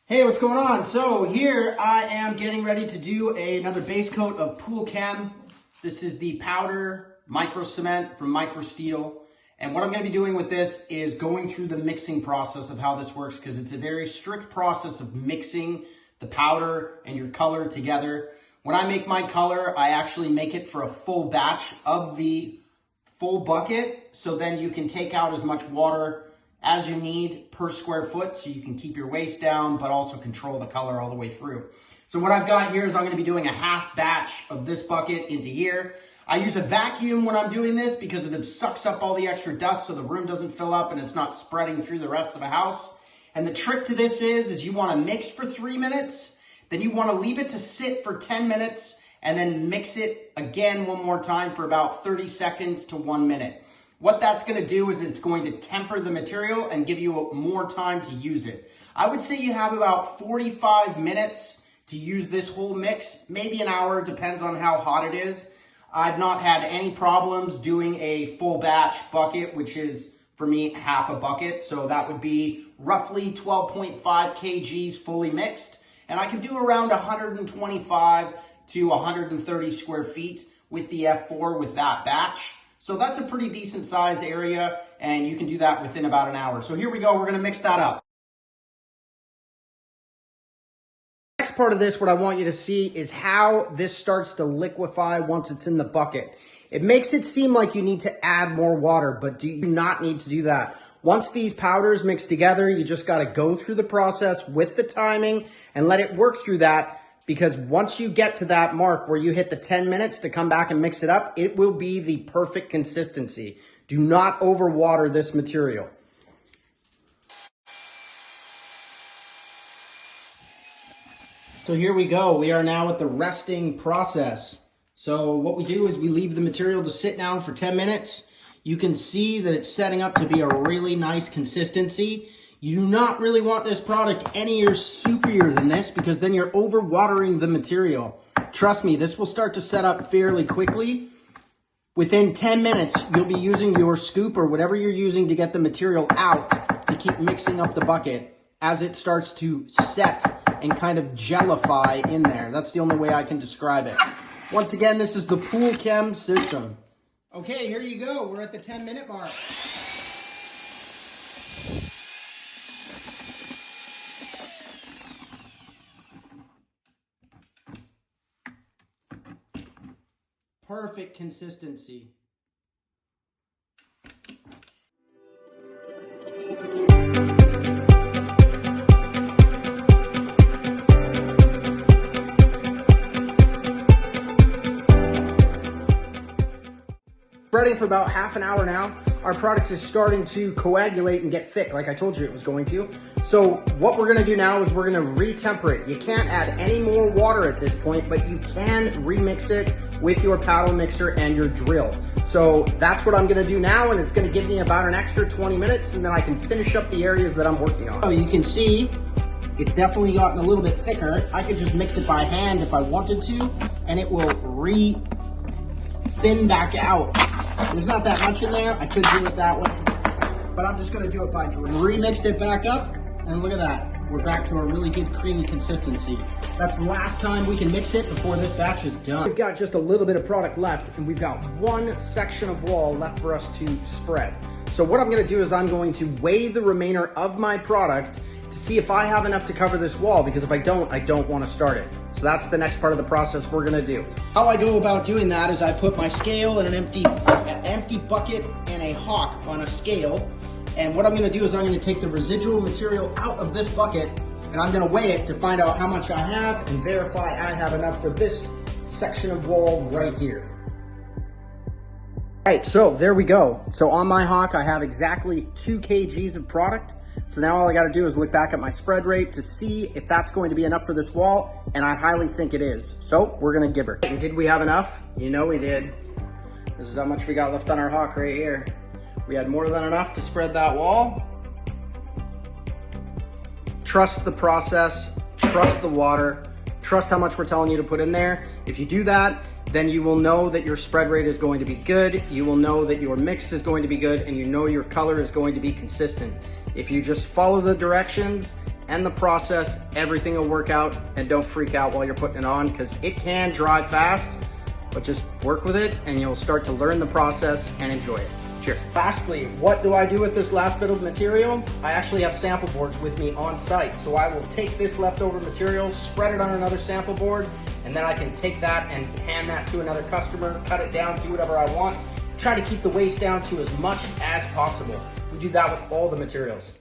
Hey, what's going on? So here I am getting ready to do another base coat of PoolCem. This is the powder Microcement from Microestil. And what I'm going to be doing with this is going through the mixing process of how this works, because it's a very strict process of mixing the powder and your color together. When I make my color, I actually make it for a full batch of the full bucket, so then you can take out as much water as you need per square foot, so you can keep your waste down, but also control the color all the way through. So what I've got here is I'm gonna be doing a half batch of this bucket into here. I use a vacuum when I'm doing this because it sucks up all the extra dust so the room doesn't fill up and it's not spreading through the rest of the house. And the trick to this is you wanna mix for 3 minutes, then you wanna leave it to sit for 10 minutes, and then mix it again one more time for about 30 seconds to 1 minute. What that's going to do is it's going to temper the material and give you more time to use it. I would say you have about 45 minutes to use this whole mix, maybe an hour, depends on how hot it is. I've not had any problems doing a full batch bucket, which is for me half a bucket. So that would be roughly 12.5 kgs fully mixed. And I can do around 125 to 130 square feet with the F4 with that batch. So that's a pretty decent size area, and you can do that within about an hour. So here we go, we're gonna mix that up. Next part of this, what I want you to see is how this starts to liquefy once it's in the bucket. It makes it seem like you need to add more water, but do not need to do that. Once these powders mix together, you just gotta go through the process with the timing and let it work through that. Because once you get to that mark where you hit the 10 minutes to come back and mix it up, it will be the perfect consistency. Do not overwater this material. So here we go. We are now at the resting process. So what we do is we leave the material to sit now for 10 minutes. You can see that it's setting up to be a really nice consistency. You do not really want this product any soupier than this, because then you're overwatering the material. Trust me, this will start to set up fairly quickly. Within 10 minutes, you'll be using your scoop or whatever you're using to get the material out to keep mixing up the bucket as it starts to set and kind of gellify in there. That's the only way I can describe it. Once again, this is the PoolCem system. Okay, here you go. We're at the 10-minute mark. Perfect consistency. Spreading for about half an hour now. Our product is starting to coagulate and get thick like I told you it was going to. So what we're gonna do now is we're gonna re-temper it. You can't add any more water at this point, but you can remix it with your paddle mixer and your drill. So that's what I'm gonna do now, and it's gonna give me about an extra 20 minutes, and then I can finish up the areas that I'm working on. So you can see it's definitely gotten a little bit thicker. I could just mix it by hand if I wanted to, and it will thin back out. There's not that much in there. I could do it that way, but I'm just gonna do it by drill. Remixed it back up, and look at that. We're back to a really good creamy consistency. That's the last time we can mix it before this batch is done. We've got just a little bit of product left, and we've got one section of wall left for us to spread. So what I'm gonna do is I'm going to weigh the remainder of my product to see if I have enough to cover this wall, because if I don't wanna start it. So that's the next part of the process we're gonna do. How I go about doing that is I put my scale and an empty bucket and a hawk on a scale. And what I'm gonna do is I'm gonna take the residual material out of this bucket, and I'm gonna weigh it to find out how much I have and verify I have enough for this section of wall right here. All right, so there we go. So on my hawk, I have exactly 2 kgs of product. So now all I gotta do is look back at my spread rate to see if that's going to be enough for this wall, and I highly think it is. So we're gonna give her. And did we have enough? You know we did. This is how much we got left on our hawk right here. We had more than enough to spread that wall. Trust the process, trust the water, trust how much we're telling you to put in there. If you do that, then you will know that your spread rate is going to be good. You will know that your mix is going to be good, and you know your color is going to be consistent. If you just follow the directions and the process, everything will work out, and don't freak out while you're putting it on because it can dry fast, but just work with it and you'll start to learn the process and enjoy it. Cheers. Lastly, what do I do with this last bit of material? I actually have sample boards with me on site. So I will take this leftover material, spread it on another sample board, and then I can take that and hand that to another customer, cut it down, do whatever I want. Try to keep the waste down to as much as possible. We do that with all the materials.